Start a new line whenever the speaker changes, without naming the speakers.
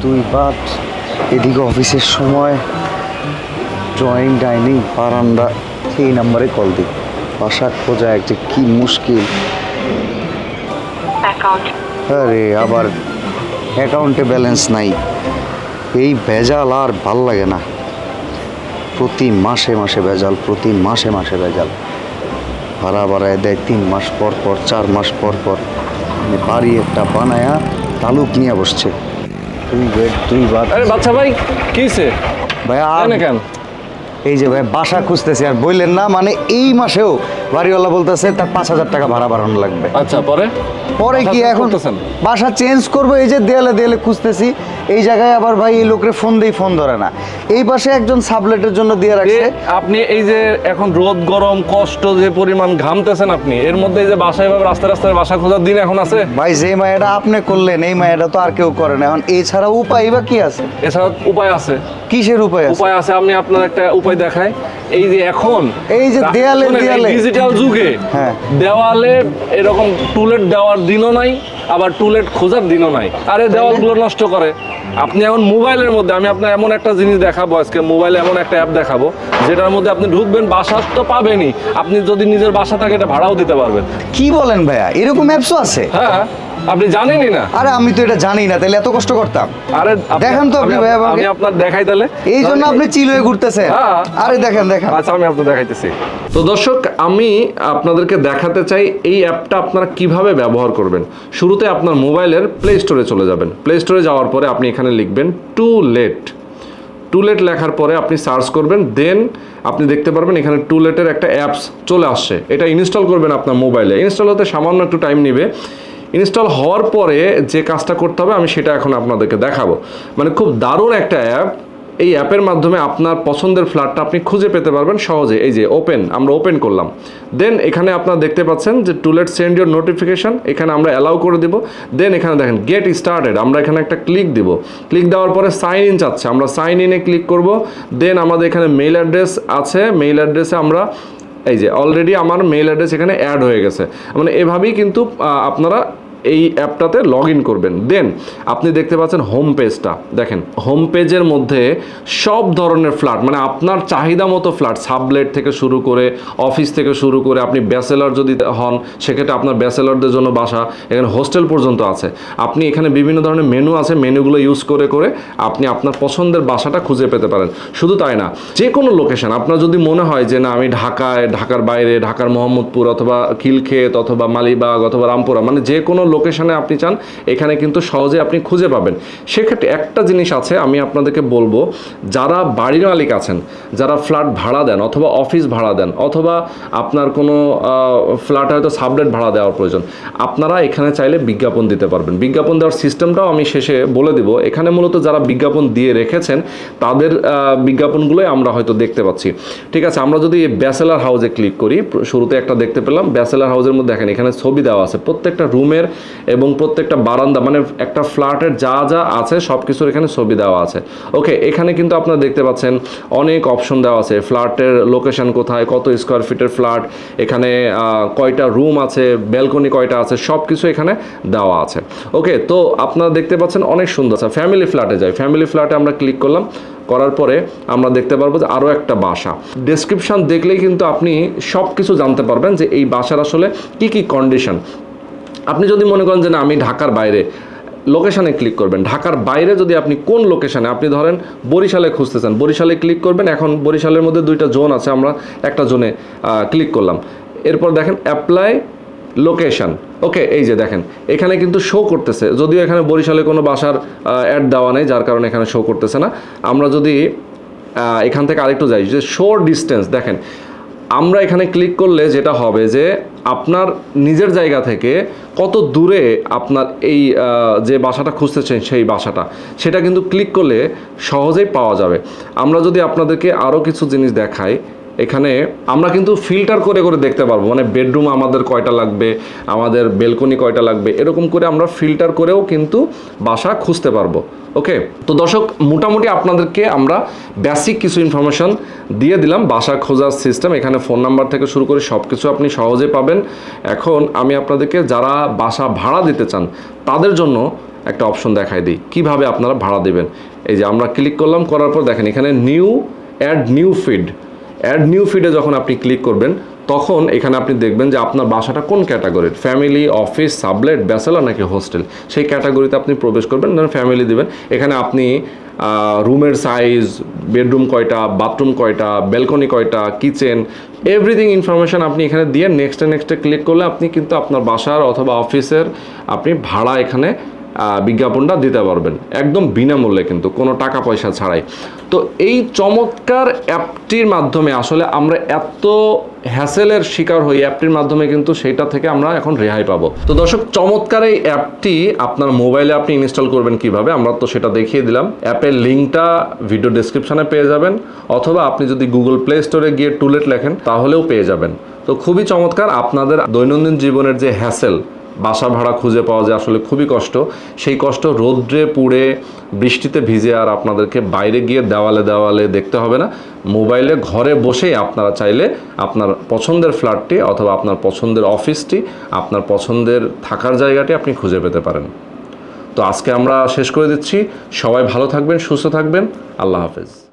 দুই বাট, এদিকে অফিসের সময়, ড্রয়িং, ডাইনিং, বারান্দা। এই নাম্বারে কল দিই। বাসা খোঁজা একটা কি মুশকিল। আরে আবার অ্যাকাউন্টে ব্যালেন্স নাই, এই ভেজাল আর ভাল লাগে না। প্রতি মাসে মাসে ভেজাল, প্রতি মাসে মাসে ভেজাল। ভাড়া বাড়ায় দেয় 3 মাস পর পর, 4 মাস পর পর। বাড়ি একটা বানায়া তালুক নিয়ে বসছে। 2 বেড 2 বাথ।
আরে বাচ্চা ভাই কি হইছে
ভাই আর
কেন?
এই যে ভাই বাসা খুঁজতেছি, আর বললেন না মানে এই মাসেও বাড়িওয়ালা বলতেছে তার 5000 টাকা ভাড়া বাড়ানো লাগবে।
আচ্ছা পরে
পরে কি এখন বাসা চেঞ্জ করবো? এই যে দেয়ালে দেয়ালে খুঁজতেছি, এই জায়গায় আবার ভাই এই লোকের ফোন দেই, ফোন ধরে না। এই পাশে একজন সাবলেটের জন্য দিয়ে রাখছে।
আপনি এই যে এখন রোদ গরম কষ্ট যে পরিমাণ ঘামতেছেন আপনি, এর মধ্যে এই যে বাসায় ভাবে রাস্তায় রাস্তায় বাসা খোঁজার দিন এখন আছে?
ভাই যে মায়াটা আপনি করলেন এই মায়াটা তো আর কেউ করে না। এখন এছাড়া উপায় বা কি আছে?
এছাড়া উপায় আছে।
কিসের উপায় আছে?
উপায় আছে, আমি আপনার একটা উপায় দেখাই। এই যে এখন
এই যে দেয়ালে দেয়ালে
ডিজিটাল যুগে দেওয়ালে এরকম টুলেট দেওয়ার দিনও নাই, আবার টুলেট খোঁজার দিনও নাই। আরে দেওয়ালগুলো নষ্ট করে। আপনি এখন মোবাইলের মধ্যে আমি আপনার এমন একটা জিনিস দেখাবো আজকে, মোবাইলে এমন একটা অ্যাপ দেখাবো যেটার মধ্যে আপনি ঢুকবেন, বাসা তো পাবেনই, আপনি যদি নিজের বাসা থাকে এটা ভাড়াও দিতে পারবেন।
কি বলেন ভাইয়া, এরকম অ্যাপসও আছে?
হ্যাঁ, আপনি জানেনই না?
আরে আমি তো এটা জানি না, তাহলে এত কষ্ট করতাম?
আরে
দেখেন তো আপনি ভাইয়া,
আমি আপনার দেখাই তাহলে।
এই জন্য আপনি চিল হয়ে ঘুরতেছেন? আরে দেখেন দেখেন।
আচ্ছা আমি আপনার দেখাইতেছি। তো দর্শক, আমি আপনাদেরকে দেখাতে চাই এই অ্যাপটা আপনারা কিভাবে ব্যবহার করবেন। শুরুতে আপনার মোবাইলের প্লে স্টোরে চলে যাবেন। প্লে স্টোরে যাওয়ার পরে আপনি এখানে লিখবেন টুলেট লেখার পরে আপনি সার্চ করবেন, দেন আপনি দেখতে পারবেন এখানে টুলেটের একটা অ্যাপস চলে আসছে। এটা ইনস্টল করবেন আপনার মোবাইলে। ইনস্টল হতে সামান্য একটু টাইম নেবে। ইনস্টল হওয়ার পরে যে কাজটা করতে হবে আমি সেটা এখন আপনাদেরকে দেখাবো। মানে খুব দারুণ একটা অ্যাপ। এই অ্যাপের মাধ্যমে আপনার পছন্দের ফ্ল্যাটটা আপনি খুঁজে পেতে পারবেন সহজে। এই যে আমরা ওপেন করলাম, দেন এখানে আপনারা দেখতে পাচ্ছেন যে টুলেট সেন্ড ইউর নোটিফিকেশন, এখানে আমরা অ্যালাউ করে দিব। দেন এখানে দেখেন গেট স্টার্টেড, আমরা এখানে একটা ক্লিক দিব। ক্লিক দেওয়ার পরে সাইন ইন চাচ্ছে, আমরা সাইন ইনে ক্লিক করব। দেন আমাদের এখানে মেইল অ্যাড্রেস আছে, মেইল অ্যাড্রেসে আমরা এই যে অলরেডি আমার মেইল অ্যাড্রেস এখানে অ্যাড হয়ে গেছে। মানে এভাবেই কিন্তু আপনারা এই অ্যাপটাতে লগ ইন করবেন। দেন আপনি দেখতে পাচ্ছেন হোম পেজটা, দেখেন হোম পেজের মধ্যে সব ধরনের ফ্ল্যাট, মানে আপনার চাহিদা মতো ফ্ল্যাট, সাবলেট থেকে শুরু করে অফিস থেকে শুরু করে, আপনি ব্যাচেলর যদি হন সেক্ষেত্রে আপনার ব্যাচেলরদের জন্য বাসা, এখানে হোস্টেল পর্যন্ত আছে। আপনি এখানে বিভিন্ন ধরনের মেনু আছে, মেনুগুলো ইউজ করে করে আপনি আপনার পছন্দের বাসাটা খুঁজে পেতে পারেন। শুধু তাই না, যে কোনো লোকেশন আপনার যদি মনে হয় যে না আমি ঢাকায়, ঢাকার বাইরে, ঢাকার মোহাম্মদপুর অথবা খিলক্ষেত অথবা মালিবাগ অথবা রামপুরা, মানে যে কোনো লোকেশনে আপনি চান এখানে কিন্তু সহজে আপনি খুঁজে পাবেন। সেক্ষেত্রে একটা জিনিস আছে আমি আপনাদেরকে বলবো, যারা বাড়ির মালিক আছেন, যারা ফ্ল্যাট ভাড়া দেন অথবা অফিস ভাড়া দেন অথবা আপনার কোনো ফ্ল্যাটে হয়তো সাবলেট ভাড়া দেওয়ার প্রয়োজন, আপনারা এখানে চাইলে বিজ্ঞাপন দিতে পারবেন। বিজ্ঞাপন দেওয়ার সিস্টেমটাও আমি শেষে বলে দিব। এখানে মূলত যারা বিজ্ঞাপন দিয়ে রেখেছেন তাদের বিজ্ঞাপনগুলোই আমরা হয়তো দেখতে পাচ্ছি। ঠিক আছে, আমরা যদি ব্যাচেলার হাউসে ক্লিক করি, শুরুতে একটা দেখতে পেলাম। ব্যাচেলার হাউসের মধ্যে দেখেন এখানে ছবি দেওয়া আছে প্রত্যেকটা রুমের এবং প্রত্যেকটা বারান্দা, মানে একটা ফ্ল্যাটের যা যা আছে সব কিছুর এখানে ছবি দেওয়া আছে। ওকে, এখানে কিন্তু আপনারা দেখতে পাচ্ছেন অনেক অপশন দেওয়া আছে। ফ্ল্যাটের লোকেশন কোথায়, কত স্কোয়ার ফিটের ফ্ল্যাট, এখানে কয়টা রুম আছে, ব্যালকনি কয়টা আছে, সব কিছু এখানে দেওয়া আছে। ওকে, তো আপনারা দেখতে পাচ্ছেন অনেক সুন্দর। আচ্ছা, ফ্যামিলি ফ্ল্যাটে যাই। ফ্যামিলি ফ্ল্যাটে আমরা ক্লিক করলাম, করার পরে আমরা দেখতে পারবো যে আরও একটা বাসা। ডেসক্রিপশন দেখলেই কিন্তু আপনি সব কিছু জানতে পারবেন যে এই বাসার আসলে কি কি কন্ডিশন। আপনি যদি মনে করেন যে না আমি ঢাকার বাইরে, লোকেশানে ক্লিক করবেন। ঢাকার বাইরে যদি আপনি কোন লোকেশানে, আপনি ধরেন বরিশালে খুঁজতেছেন, বরিশালে ক্লিক করবেন। এখন বরিশালের মধ্যে 2টা জোন আছে, আমরা একটা জোনে ক্লিক করলাম। এরপর দেখেন অ্যাপ্লাই লোকেশান। ওকে, এই যে দেখেন এখানে কিন্তু শো করতেছে, যদিও এখানে বরিশালে কোনো বাসার অ্যাড দেওয়া নেই যার কারণে এখানে শো করতেছে না। আমরা যদি এখান থেকে আরেকটু যাই, যে শো ডিস্টেন্স, দেখেন আমরা এখানে ক্লিক করলে যেটা হবে যে আপনার নিজের জায়গা থেকে কত দূরে আপনার এই যে বাসাটা খুঁজতেছেন সেই বাসাটা, সেটা কিন্তু ক্লিক করলে সহজেই পাওয়া যাবে। আমরা যদি আপনাদেরকে আরও কিছু জিনিস দেখাই, এখানে আমরা কিন্তু ফিল্টার করে করে দেখতে পারবো, মানে বেডরুম আমাদের কয়টা লাগবে, আমাদের বেলকনি কয়টা লাগবে, এরকম করে আমরা ফিল্টার করেও কিন্তু বাসা খুঁজতে পারবো। ওকে, তো দর্শক, মোটামুটি আপনাদেরকে আমরা বেসিক কিছু ইনফরমেশন দিয়ে দিলাম বাসা খোঁজার সিস্টেম। এখানে ফোন নাম্বার থেকে শুরু করে সব কিছু আপনি সহজে পাবেন। এখন আমি আপনাদেরকে যারা বাসা ভাড়া দিতে চান তাদের জন্য একটা অপশন দেখাই দিই কিভাবে আপনারা ভাড়া দেবেন। এই যে আমরা ক্লিক করলাম, করার পর দেখেন এখানে অ্যাড নিউ ফিডে যখন আপনি ক্লিক করবেন তখন এখানে আপনি দেখবেন যে আপনার বাসাটা কোন ক্যাটাগরির, ফ্যামিলি, অফিস, সাবলেট, ব্যাচেলর নাকি হোস্টেল, সেই ক্যাটাগরিতে আপনি প্রবেশ করবেন। ধরেন ফ্যামিলি দিবেন। এখানে আপনি রুমের সাইজ, বেডরুম কয়টা, বাথরুম কয়টা, ব্যালকনি কয়টা, কিচেন, এভরিথিং ইনফরমেশান আপনি এখানে দিয়ে নেক্সটে ক্লিক করলে আপনি কিন্তু আপনার বাসার অথবা অফিসের আপনি ভাড়া এখানে বিজ্ঞাপনটা দিতে পারবেন একদম বিনামূল্যে, কিন্তু কোনো টাকা পয়সা ছাড়াই। তো এই চমৎকার অ্যাপটির মাধ্যমে আসলে আমরা এত হ্যাসেলের শিকার হই, অ্যাপটির মাধ্যমে কিন্তু সেইটা থেকে আমরা এখন রেহাই পাবো। তো দর্শক, চমৎকার এই অ্যাপটি আপনার মোবাইলে আপনি ইনস্টল করবেন কিভাবে আমরা তো সেটা দেখিয়ে দিলাম। অ্যাপের লিঙ্কটা ভিডিও ডেসক্রিপশনে পেয়ে যাবেন, অথবা আপনি যদি গুগল প্লে স্টোরে গিয়ে টুলেট লেখেন তাহলেও পেয়ে যাবেন। তো খুবই চমৎকার, আপনাদের দৈনন্দিন জীবনের যে হ্যাসেল, বাসা ভাড়া খুঁজে পাওয়া যায় আসলে খুবই কষ্ট, সেই কষ্ট রোদ্রে পুড়ে বৃষ্টিতে ভিজে আর আপনাদেরকে বাইরে গিয়ে দেওয়ালে দেখতে হবে না। মোবাইলে ঘরে বসেই আপনারা চাইলে আপনার পছন্দের ফ্ল্যাটটি অথবা আপনার পছন্দের অফিসটি, আপনার পছন্দের থাকার জায়গাটি আপনি খুঁজে পেতে পারেন। তো আজকে আমরা শেষ করে দিচ্ছি। সবাই ভালো থাকবেন, সুস্থ থাকবেন। আল্লাহ হাফেজ।